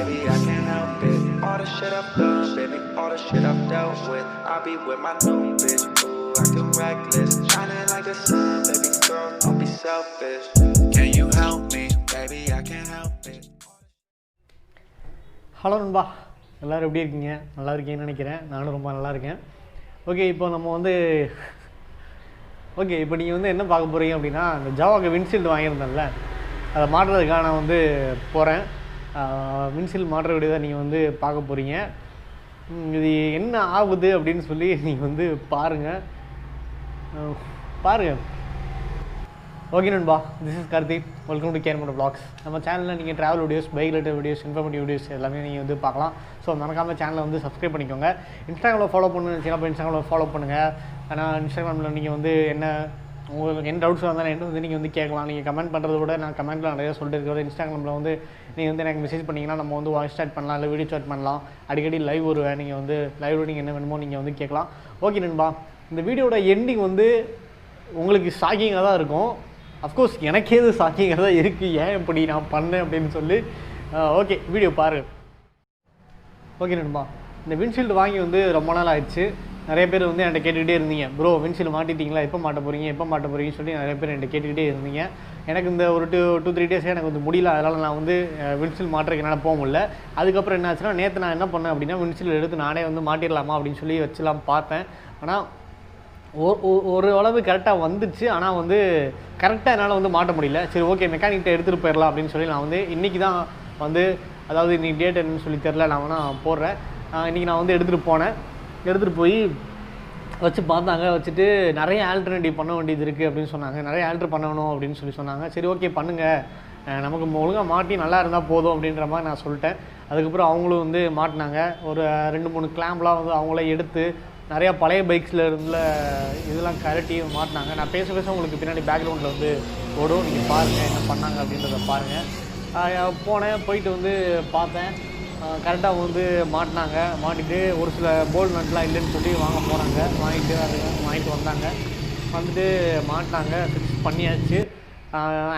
baby, I can't help it. All the shit I've done, baby, all the shit I've dealt with. I be with my new bitch, ooh, acting reckless. Shining like the sun, baby girl, don't be selfish. Can you help me, baby, I can't help it. Hello நண்பா, எல்லோரும் எப்படி இருக்கீங்க? நல்லா இருக்கீங்கன்னு நினைக்கிறேன். நானும் ரொம்ப நல்லா இருக்கேன். ஓகே, இப்போ நம்ம வந்து இப்போ நீங்கள் வந்து என்ன பார்க்க போகிறீங்க அப்படின்னா, இந்த ஜாவாக்கு விண்ட்ஷீல்டு வாங்கியிருந்தேன்ல, அதை மாட்டுறதுக்காக நான் வந்து போகிறேன். விண்ட்ஷீல்டு மாட்டுற வீடியோ தான் நீங்கள் வந்து பார்க்க போகிறீங்க. இது என்ன ஆகுது அப்படின்னு சொல்லி நீங்கள் வந்து பாருங்கள். ஓகே நண்பா, this is Karthik. Welcome to krmotovlogs. நம்ம சேனலில் நீங்கள் travel videos, bike related videos, informative videos எல்லாமே நீங்கள் வந்து பார்க்கலாம். ஸோ மறக்காமல் சேனலை வந்து சப்ஸ்கிரைப் பண்ணிக்கோங்க. இன்ஸ்டாகிராமில் ஃபாலோ பண்ணுன்னு அப்போ இன்ஸ்டாகிராமில் ஃபாலோ பண்ணுங்கள். ஆனால் இன்ஸ்டாகிராமில் நீங்கள் வந்து உங்களுக்கு என்ன டவுட்ஸ் வந்தாலும் என்ன வந்து நீங்கள் வந்து கேட்கலாம். நீங்கள் கமெண்ட் பண்ணுறத விட நான் கமெண்ட்டில் நிறையா சொல்லிட்டு இருக்கிறது. இன்ஸ்டாகிராமில் வந்து நீங்கள் வந்து எனக்கு மெசேஜ் பண்ணிங்கன்னா நம்ம வந்து வாய்ஸ் சாட் பண்ணலாம், இல்லை வீடியோ சாட் பண்ணலாம். அடிக்கடி லைவ் வருவேன். நீங்கள் வந்து லைவ் நீங்கள் என்ன வேணுமோ நீங்கள் வந்து கேட்கலாம். ஓகே நண்பா, இந்த வீடியோட எண்டிங் வந்து உங்களுக்கு ஷாக்கிங்காக தான் இருக்கும். அஃப்கோர்ஸ் எனக்கே இது ஷாக்கிங்காக தான் இருக்குது, ஏன் இப்படி நான் பண்ணேன் அப்படின்னு சொல்லி. ஓகே, வீடியோ பாருங்கள். ஓகே நண்பா, இந்த விண்ட்ஷீல்டு வாங்கி வந்து ரொம்ப நாள் ஆயிடுச்சு. நிறைய பேர் வந்து என்கிட்ட கேட்டுக்கிட்டே இருந்தீங்க, ப்ரோ விண்ட்ஷீல்டு மாட்டிட்டீங்களா, எப்போ மாட்ட போகிறீங்கன்னு சொல்லி நிறைய பேர் என்கிட்ட கேட்டுக்கிட்டே இருந்தீங்க. எனக்கு இந்த ஒரு 2-3 டேஸே எனக்கு வந்து முடியல. அதனால் நான் வந்து விண்ட்ஷீல்டு மாட்டுறதுக்கு என்னால் போக முடியல. அதுக்கப்புறம் என்ன ஆச்சுன்னா, நேற்று நான் என்ன பண்ணேன் அப்படின்னா, விண்ட்ஷீல்டு எடுத்து நானே வந்து மாட்டிடலாமா அப்படின்னு சொல்லி வச்சுலாம் பார்த்தேன். ஆனால் ஒரு அளவு கரெக்டாக வந்துச்சு. ஆனால் வந்து கரெக்டாக என்னால் வந்து மாட்ட முடியல. சரி, ஓகே, மெக்கானிக்கிட்ட எடுத்துகிட்டு போயிடலாம் அப்படின்னு சொல்லி நான் வந்து இன்றைக்கி தான் வந்து, அதாவது இன்றைக்கி டேட் என்னன்னு சொல்லி தெரில, நான் வேணால் போடுறேன். இன்றைக்கி நான் வந்து எடுத்துகிட்டு போய் வச்சு பார்த்தாங்க. வச்சுட்டு நிறைய ஆல்டர்னேட்டிவ் பண்ண வேண்டியது இருக்குது அப்படின்னு சொன்னாங்க. நிறைய ஆல்ட்ரு பண்ணணும் அப்படின்னு சொல்லி சொன்னாங்க. சரி, ஓகே பண்ணுங்கள், நமக்கு ஒழுங்காக மாட்டி நல்லா இருந்தால் போதும் அப்படின்ற மாதிரி நான் சொல்லிட்டேன். அதுக்கப்புறம் அவங்களும் வந்து மாட்டினாங்க. ஒரு 2-3 கிளாம்ப்லாம் வந்து அவங்களே எடுத்து நிறையா பழைய பைக்ஸில் இருந்த இதெல்லாம் கரட்டி மாட்டினாங்க. நான் பேச உங்களுக்கு பின்னாடி பேக்ரவுண்டில் வந்து ஓடும், நீங்கள் பாருங்கள் என்ன பண்ணாங்க அப்படின்றத பாருங்கள். போயிட்டு வந்து பார்த்தேன். கரெக்டாக வந்து மாட்டினாங்க. மாட்டிட்டு ஒரு சில போல்ட் நட்லாம் இல்லைன்னு சொல்லி வாங்கிட்டு வந்தாங்க. வந்துட்டு மாட்டினாங்க, ஃபிக்ஸ் பண்ணியாச்சு.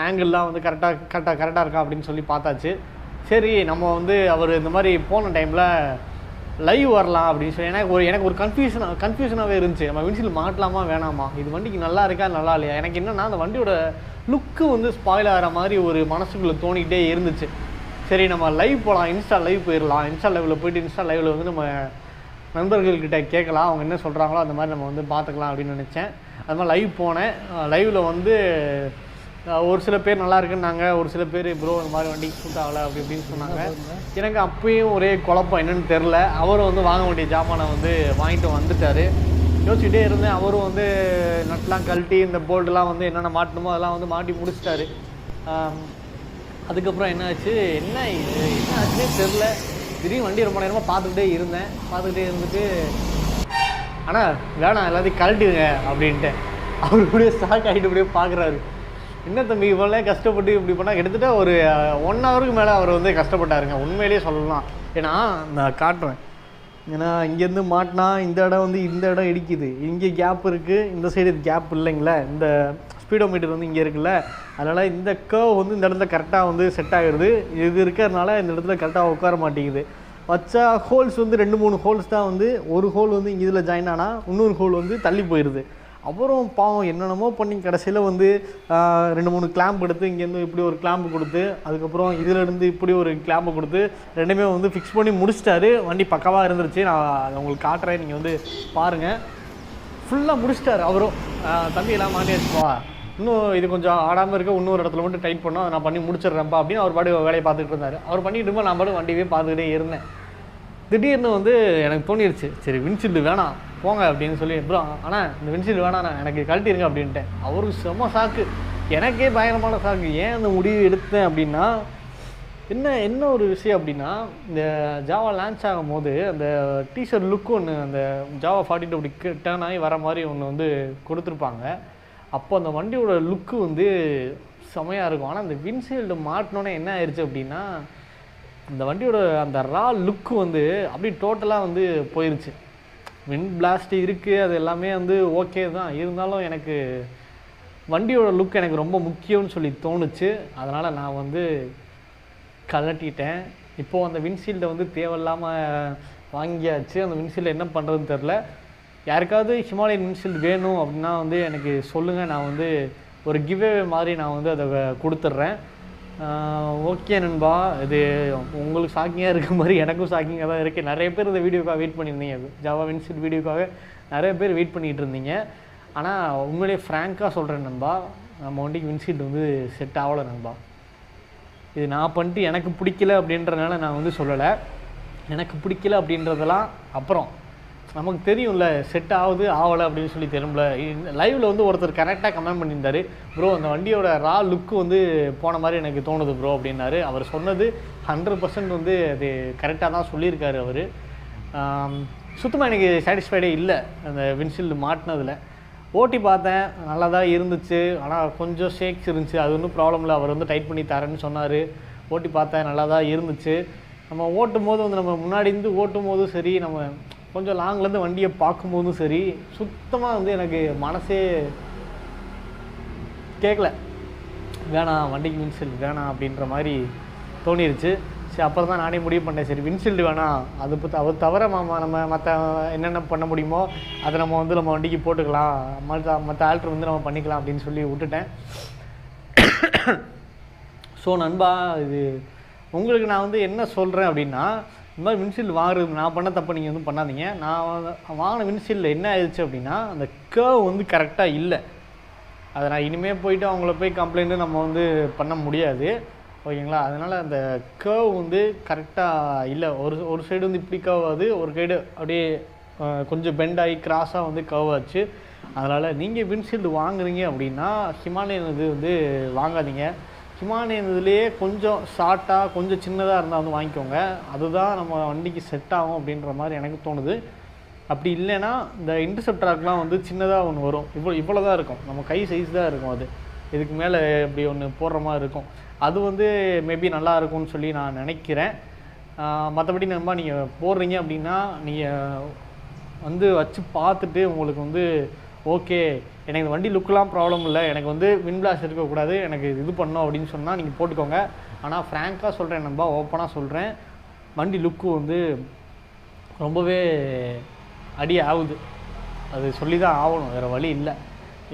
ஆங்கிள்லாம் வந்து கரெக்டாக இருக்கா அப்படின்னு சொல்லி பார்த்தாச்சு. சரி, நம்ம வந்து அவர் இந்த மாதிரி போன டைமில் லைவ் வரலாம் அப்படின்னு சொல்லி எனக்கு ஒரு கன்ஃபியூஷனாகவே இருந்துச்சு. நம்ம விண்ட்ஷீல்டு மாட்டலாமா வேணாமா, இது வண்டிக்கு நல்லா இருக்கா நல்லா இல்லையா. எனக்கு என்னென்னா, அந்த வண்டியோட லுக்கு வந்து ஸ்பாயில் ஆகிற மாதிரி ஒரு மனசுக்குள்ளே தோணிக்கிட்டே இருந்துச்சு. சரி, நம்ம லைவ் போகலாம், இன்ஸ்டா லைவ் போயிடலாம். இன்ஸ்டா லைவில் வந்து நம்ம நண்பர்கள்கிட்ட கேட்கலாம், அவங்க என்ன சொல்கிறாங்களோ அந்த மாதிரி நம்ம வந்து பார்த்துக்கலாம் அப்படின்னு நினச்சேன். அது மாதிரி லைவ் போனேன். லைவில் வந்து ஒரு சில பேர் நல்லா இருக்குன்னாங்க, ஒரு சில பேர் ப்ரோ இந்த மாதிரி வண்டிக்கு சூட் ஆகலை அப்படி இப்படின்னு சொன்னாங்க. எனக்கு அப்பயும் ஒரே குழப்பம், என்னென்னு தெரில. அவரும் வந்து வாங்க வேண்டிய ஜாமானை வந்து வாங்கிட்டு வந்துட்டார். யோசிச்சுட்டே இருந்தேன். அவரும் வந்து நட்லாம் கழட்டி இந்த போல்டெலாம் வந்து என்னென்ன மாட்டணுமோ அதெல்லாம் வந்து மாட்டி முடிச்சிட்டாரு. அதுக்கப்புறம் என்ன ஆச்சுன்னே தெரில. திடீர்னு வண்டி ரொம்ப நேரமாக பார்த்துக்கிட்டே இருந்துட்டு ஆனால் வேணாம் எல்லாத்தையும் கழட்டிடுங்க அப்படின்ட்டு அவருடைய ஸ்டாக் ஆகிட்டு இப்படியே பார்க்குறாரு. என்ன தம்பி இவ்வளோ கஷ்டப்பட்டு இப்படி பண்ணால், கிட்டத்தட்ட ஒரு 1 ஹவருக்கு மேலே அவர் வந்து கஷ்டப்பட்டாருங்க, உண்மையிலேயே சொல்லலாம். ஏன்னா நான் காட்டுறேன். ஏன்னா இங்கேருந்து மாட்டினா இந்த இடம் இடிக்குது, இங்கே கேப் இருக்குது, இந்த சைடு கேப் இல்லைங்களே, இந்த ஸ்பீடோமீட்டர் வந்து இங்கே இருக்குல்ல, அதனால் இந்த கர்வ் வந்து இந்த இடத்துல கரெக்டாக வந்து செட் ஆகிடுது. இது இருக்கிறதுனால இந்த இடத்துல கரெக்டாக உட்கார மாட்டேங்குது. வச்சா ஹோல்ஸ் வந்து 2-3 ஹோல்ஸ் தான் வந்து, ஒரு ஹோல் வந்து இங்கே இதில் ஜாயின் ஆனால் இன்னொரு ஹோல் வந்து தள்ளி போயிடுது. அப்புறம் பாவம் என்னென்னமோ பண்ணி கடைசியில் வந்து 2-3 கிளாம்ப் எடுத்து இங்கேருந்து இப்படி ஒரு கிளாம்பு கொடுத்து, அதுக்கப்புறம் இதிலேருந்து இப்படி ஒரு கிளாம்பு கொடுத்து ரெண்டுமே வந்து ஃபிக்ஸ் பண்ணி முடிச்சிட்டாரு. வண்டி பக்காவாக இருந்துருச்சு. நான் உங்களுக்கு காட்டுறேன், நீங்கள் வந்து பாருங்கள். ஃபுல்லாக முடிச்சிட்டாரு அவரும். தம்பி எல்லாம் மாட்டியாச்சுப்பா, இன்னும் இது கொஞ்சம் ஆடாமல் இருக்க, இன்னொரு இடத்துல மட்டும் டைட் பண்ணோம், அதை நான் பண்ணி முடிச்சிடுறேன்ப்பா அப்படின்னு அவர் பாடு வேலையை பார்த்துக்கிட்டு இருந்தார். அவர் பண்ணிட்டு இருக்கும்போது நான் பாடு வண்டியே பார்த்துக்கிட்டே இருந்தேன். திடீர்னு வந்து எனக்கு தோணிடுச்சு, சரி விண்ட்ஷீல்டு வேணாம் போங்க அப்படின்னு சொல்லி, ப்ரோ ஆனால் இந்த விண்ட்ஷீல்டு வேணாண்ணா எனக்கு கழட்டிடுங்க அப்படின்ட்டேன். அவருக்கு செம்ம சாக்கு, எனக்கே பயங்கரமான சாக்கு. ஏன் அந்த முடிவு எடுத்தேன் அப்படின்னா, என்ன ஒரு விஷயம் அப்படின்னா, இந்த ஜாவா லான்ச் ஆகும் போது அந்த டிஷர்ட் லுக்கு ஒன்று, அந்த Jawa42 அப்படி டேர்ன் ஆகி வர மாதிரி ஒன்று வந்து கொடுத்துருப்பாங்க. அப்போ அந்த வண்டியோட லுக்கு வந்து செமையாக இருக்கும். ஆனால் அந்த விண்ட்ஷீல்டு மாட்டினோன்னே என்ன ஆயிடுச்சு அப்படின்னா, அந்த வண்டியோட அந்த ரா லுக்கு வந்து அப்படி டோட்டலாக வந்து போயிடுச்சு. விண்ட் பிளாஸ்ட் இருக்குது, அது எல்லாமே வந்து ஓகே தான். இருந்தாலும் எனக்கு வண்டியோட லுக் எனக்கு ரொம்ப முக்கியம்னு சொல்லி தோணுச்சு. அதனால் நான் வந்து கழட்டிட்டேன். இப்போது அந்த விண்ட்ஷீல்டை வந்து தேவையில்லாமல் வாங்கியாச்சு. அந்த விண்ட்ஷீல்டு என்ன பண்ணுறதுன்னு தெரில. யாருக்காவது ஹிமாலயன் விண்ட்ஷீல்டு வேணும் அப்படின்னா வந்து எனக்கு சொல்லுங்கள். நான் வந்து ஒரு கிவ்அவே மாதிரி நான் வந்து அதை கொடுத்துட்றேன். ஓகே நண்பா, இது உங்களுக்கு ஷாக்கிங்காக இருக்க மாதிரி எனக்கும் ஷாக்கிங்காக தான் இருக்குது. நிறைய பேர் இந்த வீடியோக்காக வெயிட் பண்ணியிருந்தீங்க. ஜாவா விண்ட்ஷீல்டு வீடியோக்காக நிறைய பேர் வெயிட் பண்ணிகிட்டு இருந்தீங்க. ஆனால் உண்மையிலேயே ஃப்ராங்காக சொல்கிறேன் நண்பா, நம்ம வண்டிக்கு விண்ட்ஷீல்டு வந்து செட் ஆகலை நண்பா. இது நான் பண்ணிட்டு எனக்கு பிடிக்கல அப்படின்றதுனால நான் வந்து சொல்லலை. எனக்கு பிடிக்கல அப்படின்றதெல்லாம் அப்புறம் நமக்கு தெரியும்ல, செட் ஆகுது ஆகலை அப்படின்னு சொல்லி தெரியும்ல. லைவில் வந்து ஒருத்தர் கரெக்டாக கமெண்ட் பண்ணியிருந்தார், ப்ரோ அந்த வண்டியோட ரா லுக்கு வந்து போன மாதிரி எனக்கு தோணுது ப்ரோ அப்படின்னாரு. அவர் சொன்னது 100% வந்து அது கரெக்டாக தான் சொல்லியிருக்காரு அவர். சுத்தமாக எனக்கு சாட்டிஸ்ஃபைடே இல்லை அந்த விண்ட்ஷீல்டு மாட்டினதில். ஓட்டி பார்த்தேன், நல்லா தான் இருந்துச்சு. ஆனால் கொஞ்சம் ஷேக்ஸ் இருந்துச்சு. அது ஒன்றும் ப்ராப்ளம் இல்லை, அவர் வந்து டைட் பண்ணி தரேன்னு சொன்னார். ஓட்டி பார்த்தேன், நல்லா தான் இருந்துச்சு. நம்ம ஓட்டும் போது வந்து நம்ம முன்னாடி இருந்து ஓட்டும் போதும் சரி, நம்ம கொஞ்சம் லாங்லேருந்து வண்டியை பார்க்கும்போதும் சரி, சுத்தமாக வந்து எனக்கு மனசே கேட்கல. வேணாம், வண்டிக்கு விண்ட்ஷீல்டு வேணாம் அப்படின்ற மாதிரி தோணிருச்சு. சரி, அப்புறம் தான் நானே முடிவு பண்ணேன், சரி விண்ட்ஷீல்டு வேணாம், அது தவிர நம்ம மற்ற என்னென்ன பண்ண முடியுமோ அதை நம்ம வந்து நம்ம வண்டிக்கு போட்டுக்கலாம், மற்ற ஆல்ட்ரு வந்து நம்ம பண்ணிக்கலாம் அப்படின்னு சொல்லி விட்டுட்டேன். ஸோ நண்பா, இது உங்களுக்கு நான் வந்து என்ன சொல்கிறேன் அப்படின்னா, இந்த மாதிரி விண்ட்ஷீல்டு வாங்குறது நான் பண்ண தப்பை நீங்கள் வந்து பண்ணாதீங்க. நான் வாங்கின விண்ட்ஷீல்டில் என்ன ஆயிடுச்சு அப்படின்னா, அந்த கர்வ் வந்து கரெக்டாக இல்லை. அதை நான் இனிமேல் போயிட்டு அவங்கள போய் கம்ப்ளைண்ட்டு நம்ம வந்து பண்ண முடியாது, ஓகேங்களா? அதனால் அந்த கர்வ் வந்து கரெக்டாக இல்லை. ஒரு சைடு வந்து இப்படி கர்வ் ஆகுது, ஒரு சைடு அப்படியே கொஞ்சம் பெண்ட் ஆகி கிராஸாக வந்து கர்வ் ஆச்சு. அதனால் நீங்கள் விண்ட்ஷீல்டு வாங்குறீங்க அப்படின்னா ஹிமாலயன் இது வந்து வாங்காதீங்க. ஹிமாலயன் இதுலேயே கொஞ்சம் ஷார்ட்டாக கொஞ்சம் சின்னதாக இருந்தால் வந்து வாங்கிக்கோங்க. அதுதான் நம்ம வண்டிக்கு செட் ஆகும் அப்படின்ற மாதிரி எனக்கு தோணுது. அப்படி இல்லைன்னா இந்த இன்டர்செப்டராக்கெலாம் வந்து சின்னதாக ஒன்று வரும், இவ்வளோ தான் இருக்கும், நம்ம கை சைஸ் தான் இருக்கும். அது இதுக்கு மேலே இப்படி ஒன்று போடுற மாதிரி இருக்கும். அது வந்து மேபி நல்லா இருக்கும்னு சொல்லி நான் நினைக்கிறேன். மற்றபடி நம்ம நீங்கள் போடுறீங்க அப்படின்னா நீங்கள் வந்து வச்சு பார்த்துட்டு உங்களுக்கு வந்து ஓகே, எனக்கு இந்த வண்டி லுக்கெலாம் ப்ராப்ளம் இல்லை, எனக்கு வந்து விண்ட் பிளாஸ்ட் இருக்கக்கூடாது, எனக்கு இது பண்ணோம் அப்படின்னு சொன்னால் நீங்கள் போட்டுக்கோங்க. ஆனால் ஃப்ராங்காக சொல்கிறேன் நண்பா, ஓப்பனாக சொல்கிறேன், வண்டி லுக்கு வந்து ரொம்பவே அடி ஆகுது. அது சொல்லி தான் ஆகணும், வேறு வழி இல்லை.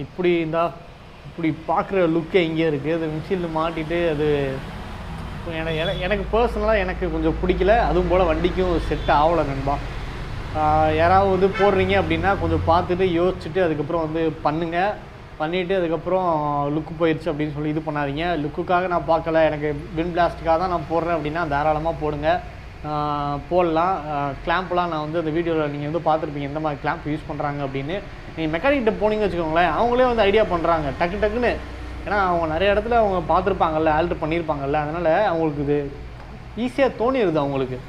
இப்படி பார்க்குற லுக்கே எங்கேயே இருக்குது. அது விண்ட்ஷீல்டு மாட்டிட்டு அது எனக்கு பர்சனலாக எனக்கு கொஞ்சம் பிடிக்கல. அதுவும் போல் வண்டிக்கும் செட் ஆகலை நண்பா. யாராவது வந்து போடுறீங்க அப்படின்னா கொஞ்சம் பார்த்துட்டு யோசிச்சுட்டு அதுக்கப்புறம் வந்து பண்ணிவிட்டு அதுக்கப்புறம் லுக்கு போயிடுச்சு அப்படின்னு சொல்லி இது பண்ணாதீங்க. லுக்குக்காக நான் பார்க்கல, எனக்கு விண்ட் பிளாஸ்ட்டுக்காக தான் நான் போடுறேன் அப்படின்னா தாராளமாக போடுங்க, போடலாம். கிளாம்ப்லாம் நான் வந்து அந்த வீடியோவில் நீங்கள் வந்து பார்த்துருப்பீங்க எந்த மாதிரி கிளாம்ப் யூஸ் பண்ணுறாங்க அப்படின்னு. நீங்கள் மெக்கானிக்கிட்ட போனீங்கன்னு வச்சுக்கோங்களேன், அவங்களே வந்து ஐடியா பண்ணுறாங்க டக்குன்னு. ஏன்னா அவங்க நிறைய இடத்துல அவங்க பார்த்துருப்பாங்கல்ல, ஆல்ட்ரு பண்ணியிருப்பாங்கல்ல, அதனால் அவங்களுக்கு இது ஈஸியாக தோணிடுது அவங்களுக்கு.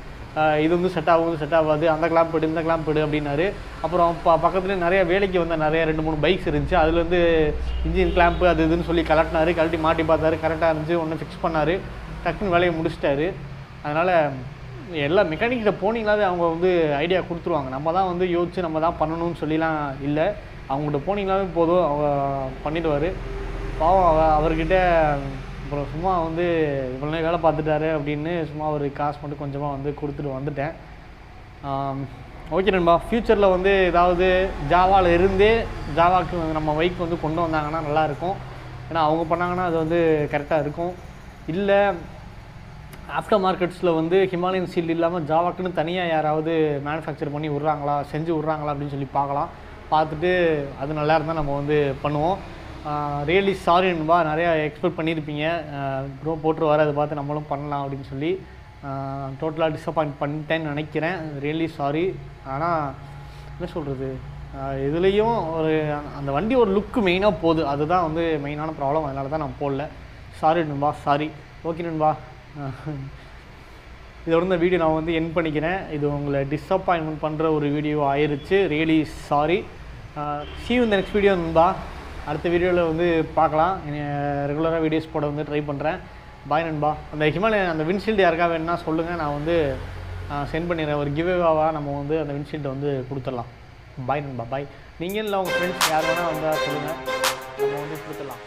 இது வந்து செட் ஆகாது, அந்த கிளாம்ப் எடு இந்த கிளாம்ப் எடு அப்படின்னாரு. அப்புறம் பக்கத்துலேயே நிறைய வேலைக்கு வந்த நிறைய 2-3 பைக்ஸ் இருந்துச்சு. அதில் வந்து இன்ஜின் கிளாம்ப்பு அது இதுன்னு சொல்லி கழட்டி மாட்டி பார்த்தாரு, கரெக்டாக இருந்துச்சு, ஒன்று ஃபிக்ஸ் பண்ணார், டக்குன்னு வேலையை முடிச்சிட்டாரு. அதனால் எல்லா மெக்கானிக்கிட்ட போனீங்களாவே அவங்க வந்து ஐடியா கொடுத்துருவாங்க. நம்ம தான் வந்து யோசிச்சு நம்ம தான் பண்ணணும்னு சொல்லிலாம் இல்லை, அவங்ககிட்ட போனீங்களாவே போதும், அவங்க பண்ணிவிடுவார். பாவம் அவர்கிட்ட அப்புறம் சும்மா வந்து இவ்வளோ நேரம் வேலை பார்த்துட்டாரு அப்படின்னு சும்மா ஒரு காசு மட்டும் கொஞ்சமாக வந்து கொடுத்துட்டு வந்துட்டேன். ஓகே நண்பா, ஃப்யூச்சரில் வந்து ஏதாவது ஜாவாவில் இருந்தே ஜாவாக்கு நம்ம பைக் வந்து கொண்டு வந்தாங்கன்னா நல்லாயிருக்கும். ஏன்னா அவங்க பண்ணாங்கன்னா அது வந்து கரெக்டாக இருக்கும். இல்லை ஆஃப்டர் மார்க்கெட்ஸில் வந்து ஹிமாலயன் ஷீல்டு இல்லாமல் ஜாவாக்குன்னு தனியாக யாராவது மேனுஃபேக்சர் பண்ணி செஞ்சு விட்றாங்களா அப்படின்னு சொல்லி பார்த்துட்டு அது நல்லா இருந்தால் நம்ம வந்து பண்ணுவோம். ரியலி சாரி நண்பா, நிறையா எக்ஸ்பெக்ட் பண்ணியிருப்பீங்க, ப்ரோ போட்டுருவார், அதை பார்த்து நம்மளும் பண்ணலாம் அப்படின்னு சொல்லி. டோட்டலாக டிசப்பாயிண்ட் பண்ணிட்டேன்னு நினைக்கிறேன். Really sorry. ஆனால் என்ன சொல்கிறது, இதுலேயும் அந்த வண்டி ஒரு லுக்கு மெயினாக போகுது, அதுதான் வந்து மெயினான ப்ராப்ளம். அதனால தான் நான் போடல. சாரி நண்பா, சாரி. ஓகே நண்பா, இதோட இந்த வீடியோ நான் வந்து எண்ட் பண்ணிக்கிறேன். இது உங்களை டிஸப்பாயின்மெண்ட் பண்ணுற ஒரு வீடியோ ஆயிடுச்சு. Really sorry. see you in the next video நண்பா. அடுத்த வீடியோவில் வந்து பார்க்கலாம். ரெகுலராக வீடியோஸ் போட வந்து ட்ரை பண்ணுறேன். பாய் நண்பா. அந்த ஹிமாலயன் அந்த விண்ட்ஷீல்டு யாருக்காக வேணுன்னா சொல்லுங்கள், நான் வந்து சென்ட் பண்ணிடுறேன். ஒரு கிவ்அவேவாக நம்ம வந்து அந்த விண்ட்ஷீல்டை வந்து கொடுத்துடலாம். பாய் நண்பா, பாய். நீங்கள் இல்லை உங்கள் ஃப்ரெண்ட்ஸ் யார் வேணால் வந்தால் சொல்லுங்கள், நம்ம வந்து கொடுத்துடலாம்.